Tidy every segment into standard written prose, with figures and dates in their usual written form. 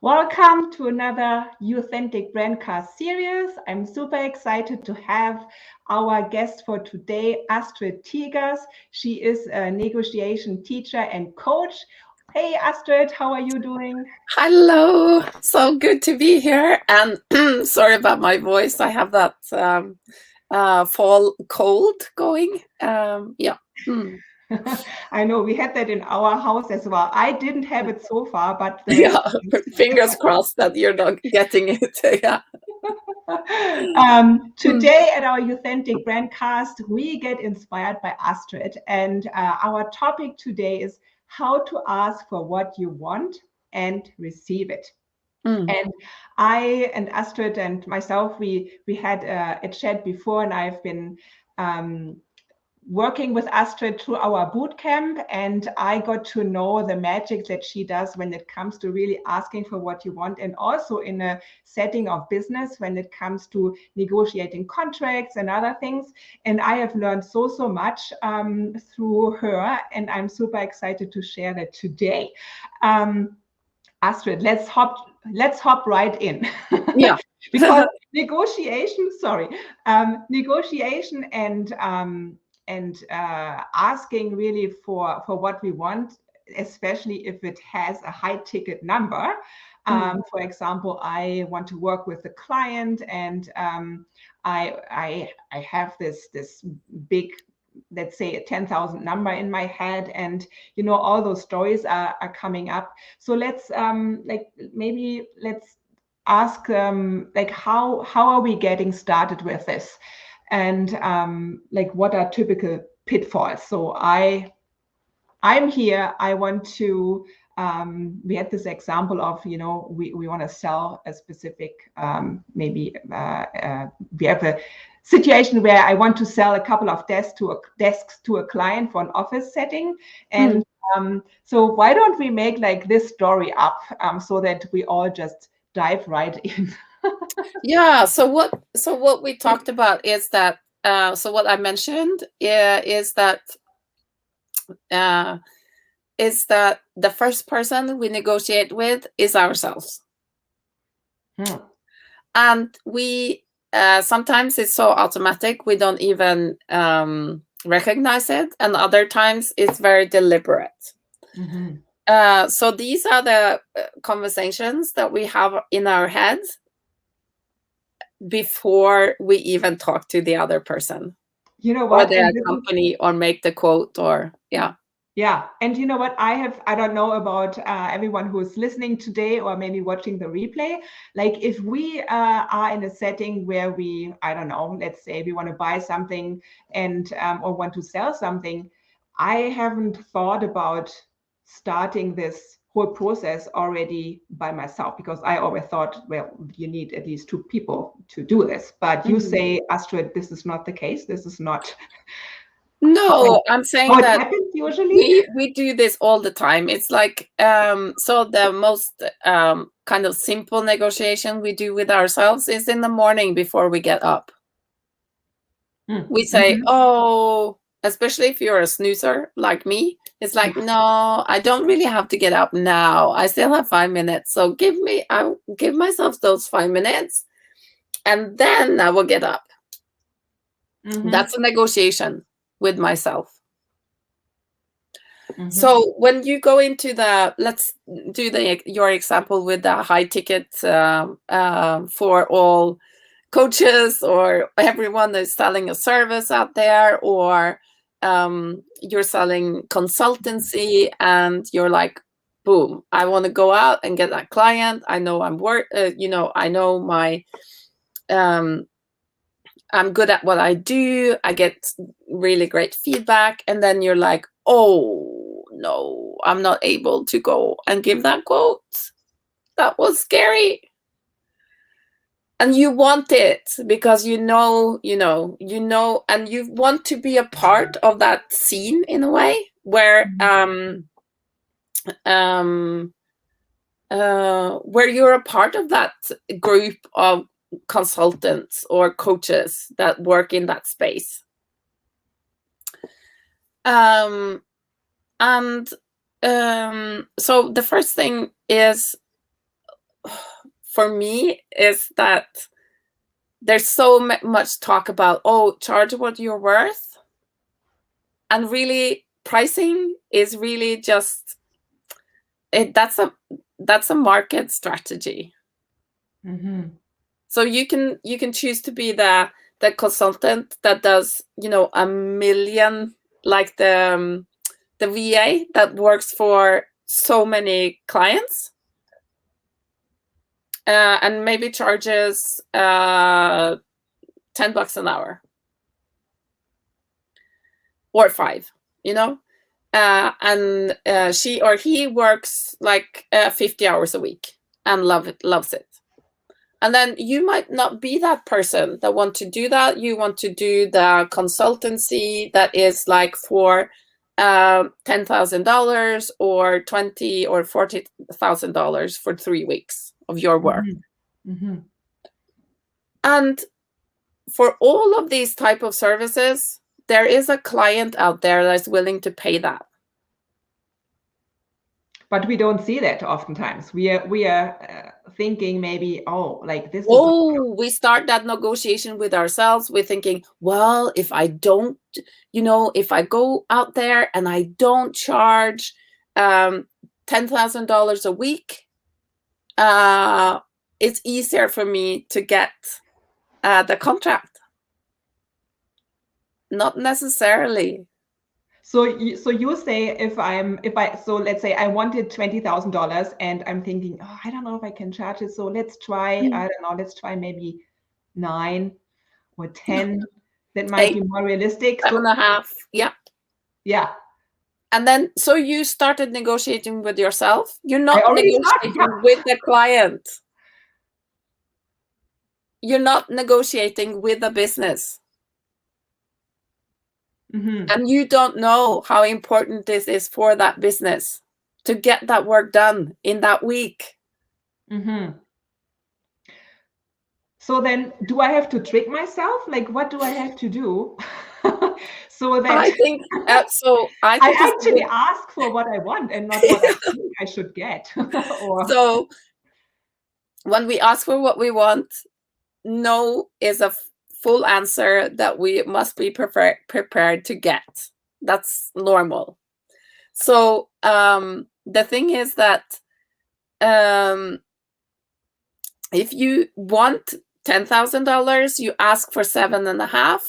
Welcome to another Authentic Brandcast series. I'm super excited to have our guest for today, Astrid Teigaas. She is a negotiation teacher and coach. Hey, Astrid, how are you doing? Hello, so good to be here. And sorry about my voice. I have that fall cold going. Yeah. I know we had that in our house as well. I didn't have it so far, but the rest. Yeah, fingers crossed that you're not getting it. Yeah. Today at our Authentic Brandcast, we get inspired by Astrid, and our topic today is how to ask for what you want and receive it. And I and Astrid and myself, we had a chat before, and I've been working with Astrid through our boot camp, and I got to know the magic that she does when it comes to really asking for what you want, and also in a setting of business when it comes to negotiating contracts and other things. And I have learned so much through her, and I'm super excited to share that today. Astrid, let's hop right in. Yeah. Because negotiation and asking really for what we want, especially if it has a high ticket number. For example, I want to work with a client, and I have this big, let's say, a 10,000 number in my head, and all those stories are coming up. So let's maybe let's ask how are we getting started with this, and what are typical pitfalls. So I'm here, I want to we had this example of we want to sell a specific maybe we have a situation where I want to sell a couple of desks to a client for an office setting, and so why don't we make like this story up so that we all just dive right in. Yeah. So what we talked about is that so what I mentioned is that the first person we negotiate with is ourselves. And we sometimes it's so automatic we don't even recognize it, and other times it's very deliberate. So these are the conversations that we have in our heads before we even talk to the other person, what, or the company, or make the quote, or Yeah. And you know what, I don't know about everyone who's listening today or maybe watching the replay. Like if we are in a setting where I don't know, let's say we want to buy something and or want to sell something, I haven't thought about starting this whole process already by myself, because I always thought, well, you need at least two people to do this. But you say, Astrid, this is not the case. This is not. No, I'm saying that happens usually. We do this all the time. It's like so the most kind of simple negotiation we do with ourselves is in the morning before we get up. We say, oh, especially if you're a snoozer like me, it's like, no, I don't really have to get up now. I still have 5 minutes. So I'll give myself those 5 minutes, and then I will get up. That's a negotiation with myself. So when you go into let's do your example with the high ticket for all coaches or everyone that's selling a service out there, or you're selling consultancy, and you're like, boom, I want to go out and get that client. I know I know my I'm good at what I do. I get really great feedback. And then you're like, oh, no, I'm not able to go and give that quote. That was scary. And you want it because you know, and you want to be a part of that scene in a way where you're a part of that group of consultants or coaches that work in that space. So the first thing is for me is that there's so much talk about, oh, charge what you're worth. And really, pricing is really just, that's a market strategy. So you can choose to be the consultant that does, $1 million, like the VA that works for so many clients, and maybe charges $10 an hour or $5, and she or he works like 50 hours a week and loves it. And then you might not be that person that want to do that. You want to do the consultancy that is like for $10,000 or $20,000 or $40,000 for 3 weeks of your work. And for all of these type of services, there is a client out there that's willing to pay that. But we don't see that oftentimes. We are thinking maybe, like this. We start that negotiation with ourselves. We're thinking, well, if I don't, if I go out there and I don't charge $10,000 a week, it's easier for me to get the contract. Not necessarily. So you say so let's say I wanted $20,000 and I'm thinking, I don't know if I can charge it. So let's try, I don't know, let's try maybe 9 or 10. That might 8, be more realistic. 7.5. Yeah. Yeah. And then, so you started negotiating with yourself. You're not negotiating with the client. You're not negotiating with the business. And you don't know how important this is for that business to get that work done in that week. So then, do I have to trick myself? Like, what do I have to do? So that I think I actually ask for what I want and not what I think I should get. So when we ask for what we want, no is a full answer that we must be prepared to get. That's normal. So the thing is that if you want $10,000, you ask for $7.5,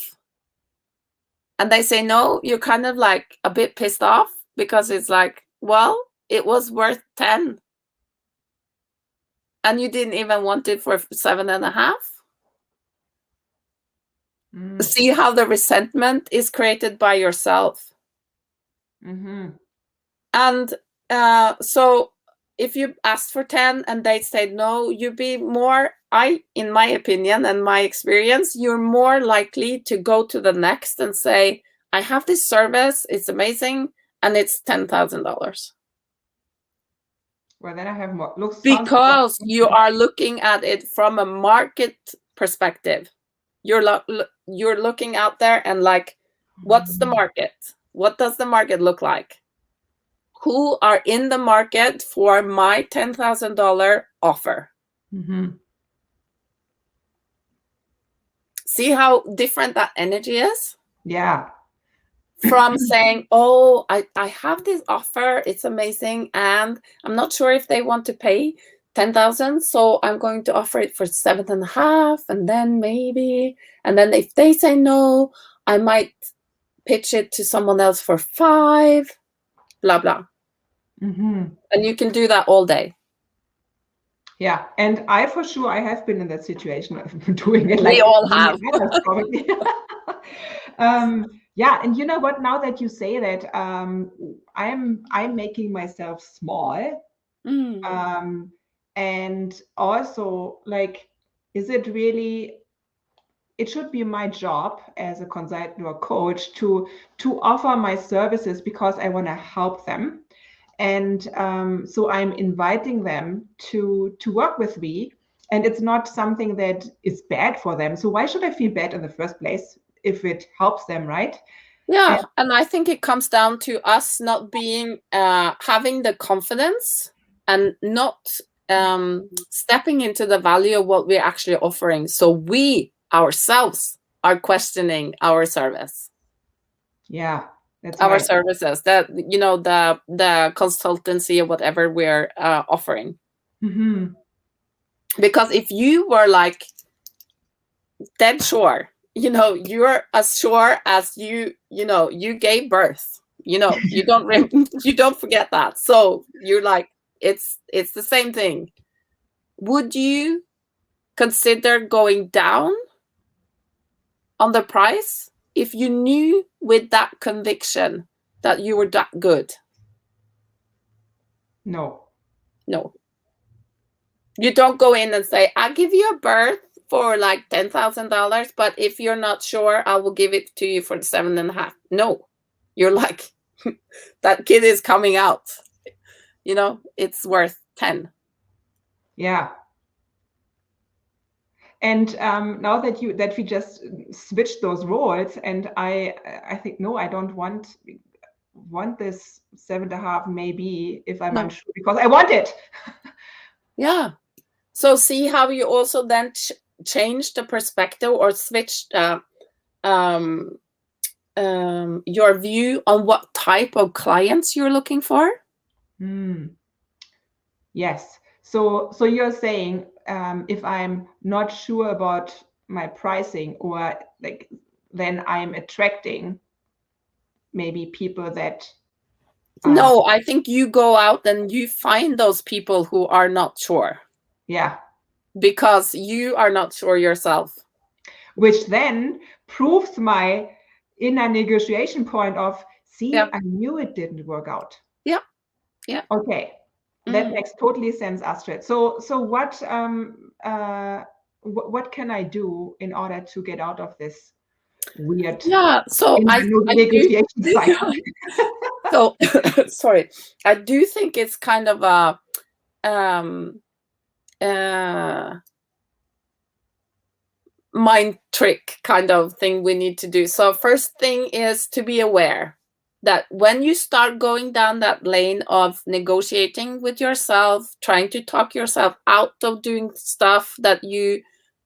and they say no, you're kind of like a bit pissed off, because it's like, well, it was worth 10 and you didn't even want it for 7.5. See how the resentment is created by yourself. And so if you asked for 10 and they said no, you'd be more, in my opinion and my experience, you're more likely to go to the next and say, I have this service, it's amazing, and it's $10,000. Well, then I have more because you are looking at it from a market perspective. You're looking out there and like, what's the market? What does the market look like? Who are in the market for my $10,000 offer? See how different that energy is? Yeah. From saying, oh, I have this offer, it's amazing, and I'm not sure if they want to pay 10,000, so I'm going to offer it for 7.5, and then maybe, and then if they say no, I might pitch it to someone else for 5, blah, blah. And you can do that all day. Yeah, and I have been in that situation of doing it. We all have. Probably. Yeah, and you know what? Now that you say that, I'm making myself small, and also like, is it really? It should be my job as a consultant or coach to offer my services because I want to help them. And so I'm inviting them to work with me, and it's not something that is bad for them. So why should I feel bad in the first place if it helps them, right? Yeah, and I think it comes down to us not being having the confidence and not stepping into the value of what we're actually offering. So we ourselves are questioning our service. Yeah, that's our right. services, that the consultancy or whatever we're offering. Because if you were like dead sure, you're as sure as you gave birth, you don't you don't forget that. So you're like, it's the same thing. Would you consider going down on the price if you knew with that conviction that you were that good? No. You don't go in and say, I'll give you a birth for like $10,000, but if you're not sure, I will give it to you for the 7.5. No, you're like, that kid is coming out. It's worth 10. Yeah. And now that we just switched those roles, and I think, no, I don't want this 7.5, maybe, if I'm unsure, because I want it. Yeah. So see how you also then change the perspective or switch your view on what type of clients you're looking for. Yes. So you're saying, if I'm not sure about my pricing, or like, then I'm attracting maybe people that no, I think you go out and you find those people who are not sure. Yeah. Because you are not sure yourself. Which then proves my inner negotiation point of, see, I knew it didn't work out. Yeah. Okay. That makes totally sense, Astrid. So what can I do in order to get out of this weird negotiation cycle? So sorry, I do think it's kind of a mind trick kind of thing we need to do. So first thing is to be aware that when you start going down that lane of negotiating with yourself, trying to talk yourself out of doing stuff that you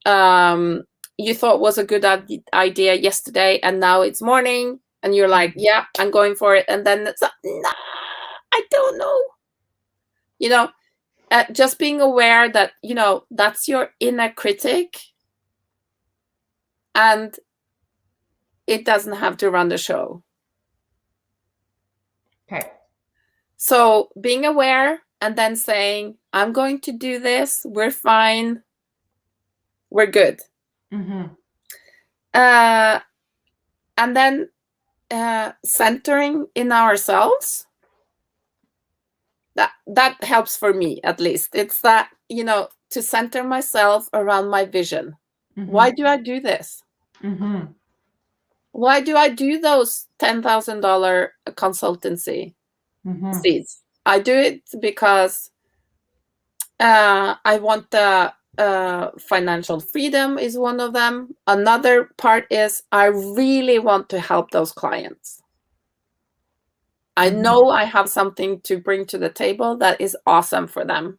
thought was a good idea yesterday, and now it's morning and you're like, yeah, I'm going for it, and then it's nah, I don't know. Just being aware that that's your inner critic, and it doesn't have to run the show. Okay. So being aware and then saying, I'm going to do this. We're fine. We're good. And then centering in ourselves. That helps for me, at least. It's that, to center myself around my vision. Why do I do this? Why do I do those $10,000 consultancy fees? I do it because I want the financial freedom is one of them. Another part is I really want to help those clients. I know I have something to bring to the table that is awesome for them.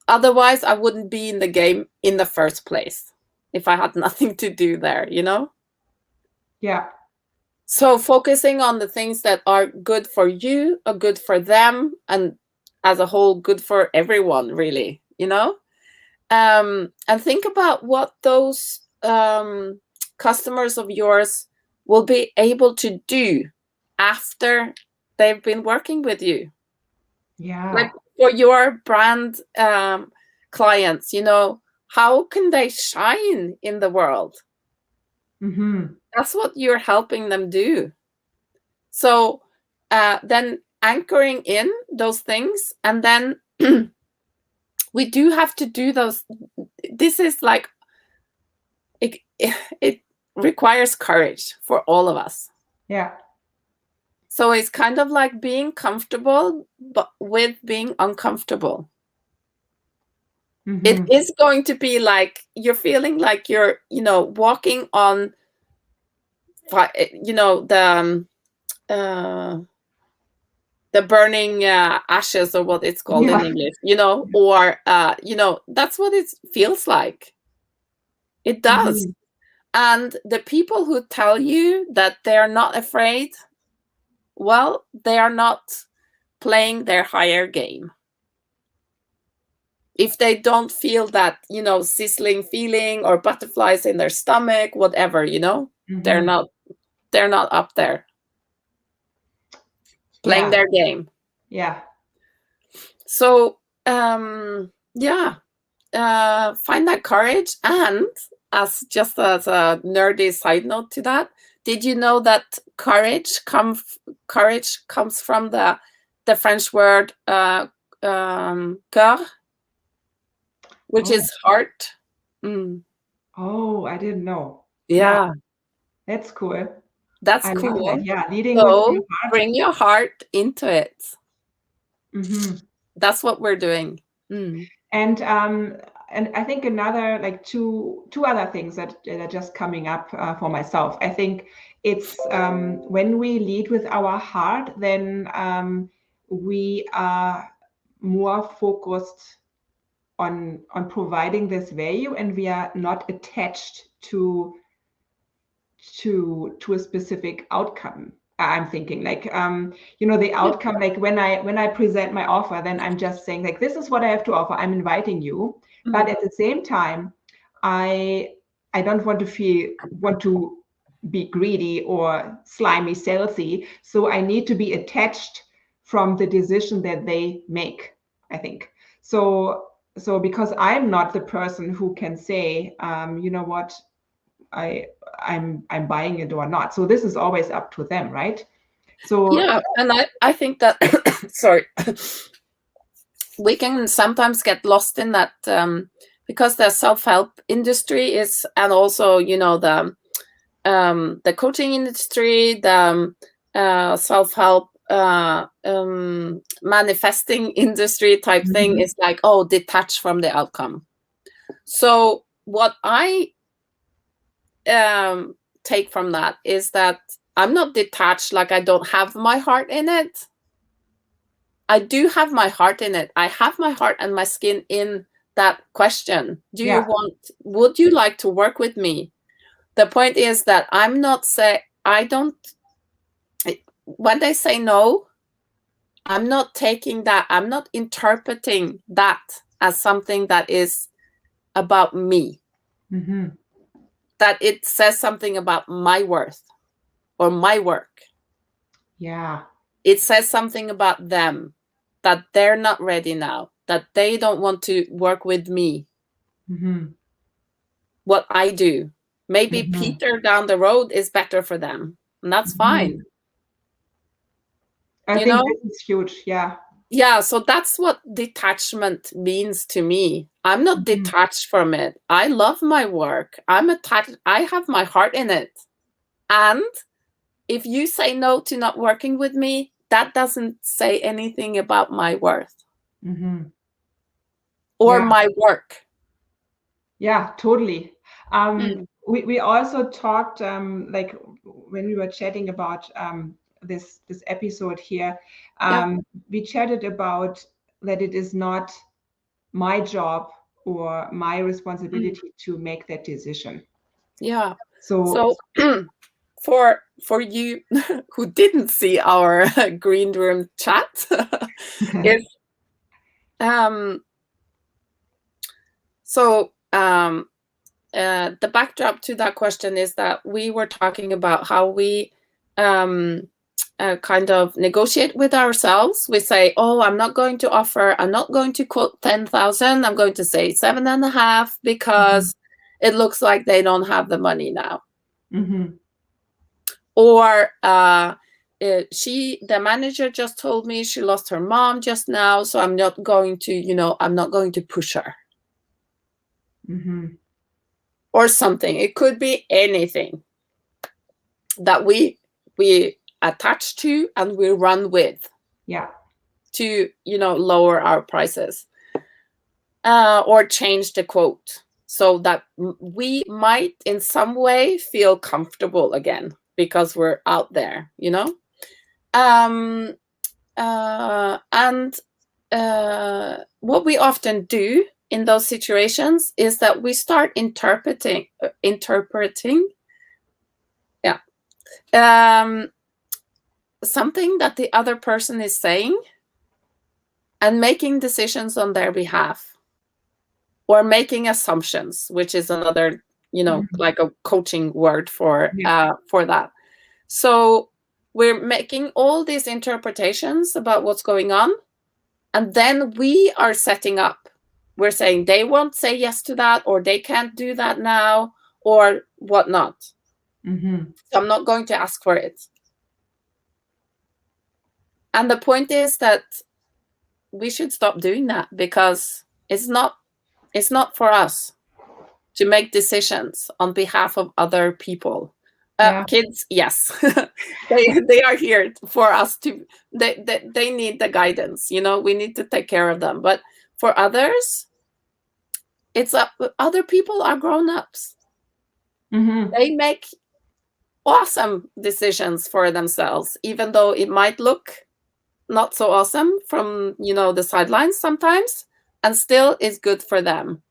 Otherwise, I wouldn't be in the game in the first place if I had nothing to do there, Yeah. So focusing on the things that are good for you, are good for them, and as a whole, good for everyone, really, and think about what those customers of yours will be able to do after they've been working with you. Yeah. Like for your brand clients, how can they shine in the world? That's what you're helping them do. So then anchoring in those things, and then we do have to do those. This is like, it requires courage for all of us. Yeah. So it's kind of like being comfortable, but with being uncomfortable. It is going to be like you're feeling like you're, walking on, the the burning ashes, or what it's called in English, or that's what it feels like. It does. And the people who tell you that they're not afraid, well, they are not playing their higher game. If they don't feel that, sizzling feeling or butterflies in their stomach, whatever, they're not up there playing their game. Yeah. So, find that courage. And just as a nerdy side note to that, did you know that courage comes from the French word cœur, which is heart. Oh, I didn't know. Yeah. That's cool. That's cool. Love that. Yeah, leading so with your heart. Bring your heart into it. Mm-hmm. That's what we're doing. And I think another, like two other things that are just coming up for myself. I think it's when we lead with our heart, then we are more focused on providing this value, and we are not attached to a specific outcome. I'm thinking like, the outcome, like when I present my offer, then I'm just saying like, this is what I have to offer. I'm inviting you. But at the same time, I don't want to be greedy or slimy, salesy. So I need to be attached from the decision that they make, I think. So because I'm not the person who can say, you know what, I'm buying it or not. So this is always up to them, right? So yeah, and I think that sorry, we can sometimes get lost in that because the self-help industry is, and also the coaching industry, the self-help manifesting industry type thing is like, detached from the outcome. So what I take from that is that I'm not detached, like I don't have my heart in it. I do have my heart in it. I have my heart and my skin in that question. Would you like to work with me? The point is that when they say no, I'm not taking that, I'm not interpreting that as something that is about me. That it says something about my worth or my work. Yeah. It says something about them, that they're not ready now, that they don't want to work with me. What I do. Maybe Peter down the road is better for them, and that's fine. I think this is huge. Yeah. Yeah, so that's what detachment means to me. I'm not detached from it. I love my work. I'm attached. I have my heart in it. And if you say no to not working with me, that doesn't say anything about my worth or my work. Yeah, totally. We also talked, like when we were chatting about this episode here, we chatted about that it is not my job or my responsibility to make that decision. Yeah. So for you who didn't see our green room chat, is the backdrop to that question is that we were talking about how we kind of negotiate with ourselves. We say, I'm not going to quote 10,000. I'm going to say 7.5 because it looks like they don't have the money now. Or the manager just told me she lost her mom just now, so I'm not going to push her. Or something. It could be anything that we attach to and we run with. Yeah. To lower our prices or change the quote so that we might in some way feel comfortable again because we're out there. what we often do in those situations is that we start interpreting something that the other person is saying and making decisions on their behalf, or making assumptions, which is another, like a coaching word for that. So we're making all these interpretations about what's going on, and then we are setting up. We're saying they won't say yes to that, or they can't do that now, or whatnot. So I'm not going to ask for it. And the point is that we should stop doing that, because it's not for us to make decisions on behalf of other people. Kids, yes, they are here for us to. They need the guidance. We need to take care of them. But for others, it's other people are grown-ups. They make awesome decisions for themselves, even though it might look not so awesome from the sidelines sometimes, and still is good for them.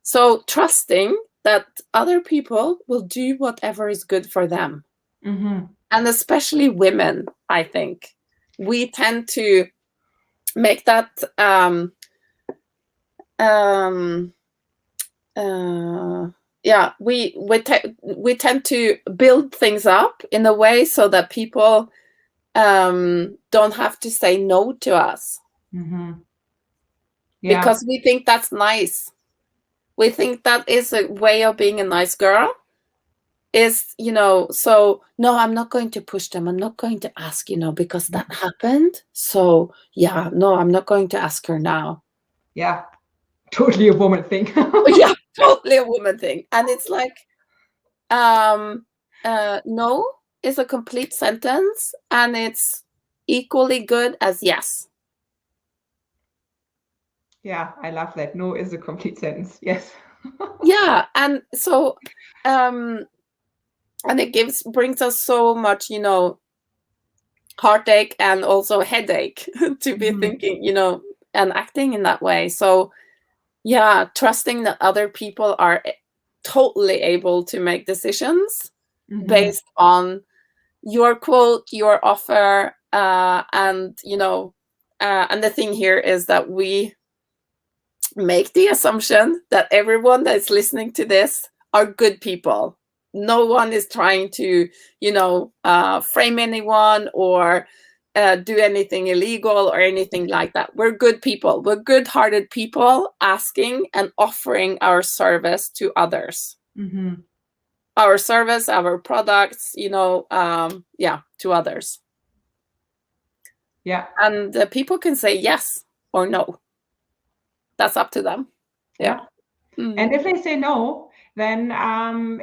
So trusting that other people will do whatever is good for them. And especially women, I think we tend to make that we tend to build things up in a way so that people don't have to say no to us. Because we think that's nice. We think that is a way of being a nice girl. Is, so no, I'm not going to push them. I'm not going to ask, because that happened. So yeah, no, I'm not going to ask her now. Yeah, totally a woman thing. Yeah, totally a woman thing. And it's like, no is a complete sentence, and it's equally good as yes. Yeah, I love that. No is a complete sentence. Yes. Yeah, and so and it brings us so much, heartache and also headache to be thinking, and acting in that way. So yeah, trusting that other people are totally able to make decisions based on your quote, your offer, and and the thing here is that we make the assumption that everyone that's listening to this are good people. No one is trying to, frame anyone or do anything illegal or anything like that. We're good people. We're good-hearted people asking and offering our service to others. Our service, our products, to others. Yeah. And people can say yes or no. That's up to them. Yeah. And if they say no, then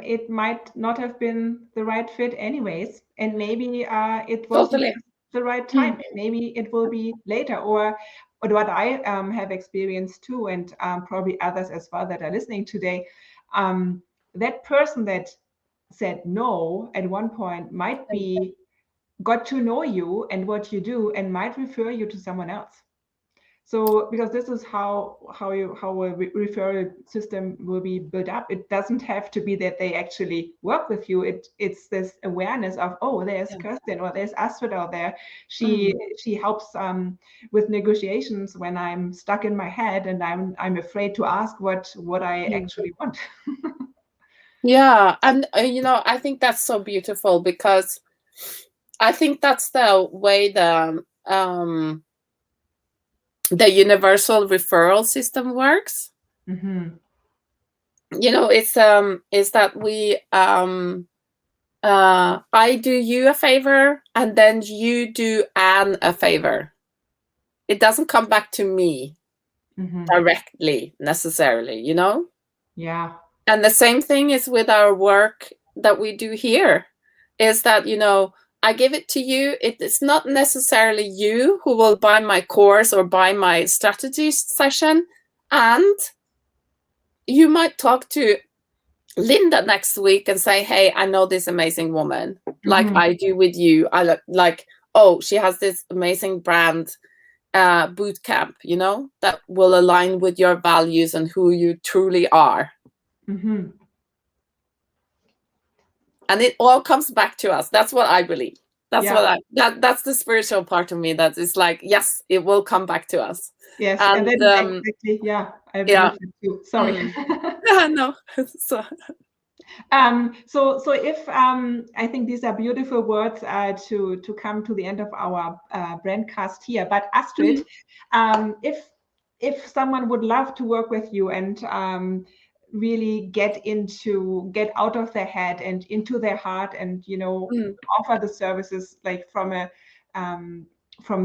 it might not have been the right fit anyways. And maybe it wasn't Totally the right time. Maybe it will be later. Or what I have experienced too, and probably others as well that are listening today, that person that said no at one point might be got to know you and what you do, and might refer you to someone else. So, because this is how a referral system will be built up. It doesn't have to be that they actually work with you. It's this awareness of, oh, there's Kerstin or there's Astrid out there. She helps with negotiations when I'm stuck in my head and I'm afraid to ask what I actually want. Yeah, and I think that's so beautiful, because I think that's the way the universal referral system works. It's that we I do you a favor, and then you do Anne a favor. It doesn't come back to me directly necessarily, Yeah. And the same thing is with our work that we do here, is that, I give it to you. It's not necessarily you who will buy my course or buy my strategy session. And you might talk to Linda next week and say, hey, I know this amazing woman, like I do with you. I like, oh, she has this amazing brand boot camp, you know, that will align with your values and who you truly are. Mm-hmm. And it all comes back to us. That's what I believe. That's what that's the spiritual part of me that is like, yes, it will come back to us. Yes, and then exactly, I believe it too. Sorry. No. So if I think these are beautiful words to come to the end of our brandcast here. But Astrid, if someone would love to work with you and really get out of their head and into their heart, and offer the services like from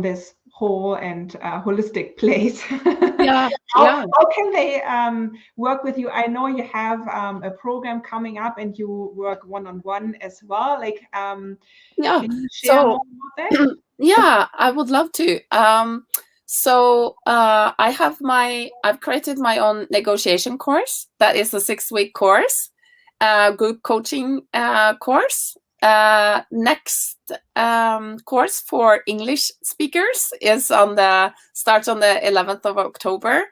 this whole and holistic place. How can they work with you? I know you have a program coming up and you work one-on-one as well. Like, can you share more about that? Yeah, I would love to. I've created my own negotiation course. That is a 6-week course, group coaching course. Next course for English speakers starts on the 11th of October,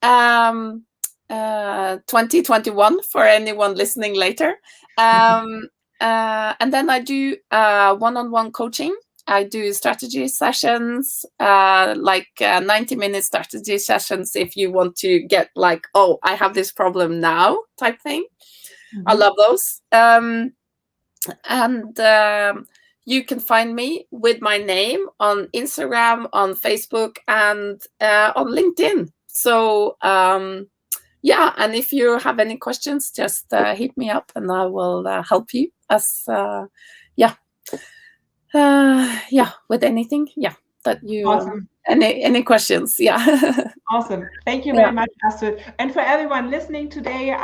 2021, for anyone listening later. And then I do one-on-one coaching. I do strategy sessions, 90-minute strategy sessions if you want to get like, oh, I have this problem now type thing. I love those. And you can find me with my name on Instagram, on Facebook, and on LinkedIn. So and if you have any questions, just hit me up and I will help you with anything that you awesome. Any questions. Awesome. Thank you very much, Astrid. And for everyone listening today,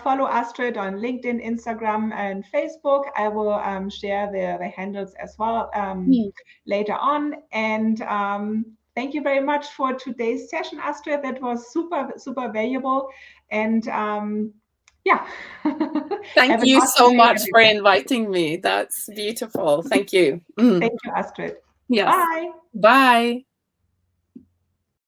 follow Astrid on LinkedIn, Instagram, and Facebook. I will share the handles as well later on. And thank you very much for today's session, Astrid. That was super, super valuable. And Thank you so much for inviting me. That's beautiful. Thank you. Thank you, Astrid. Yes. Bye. Bye.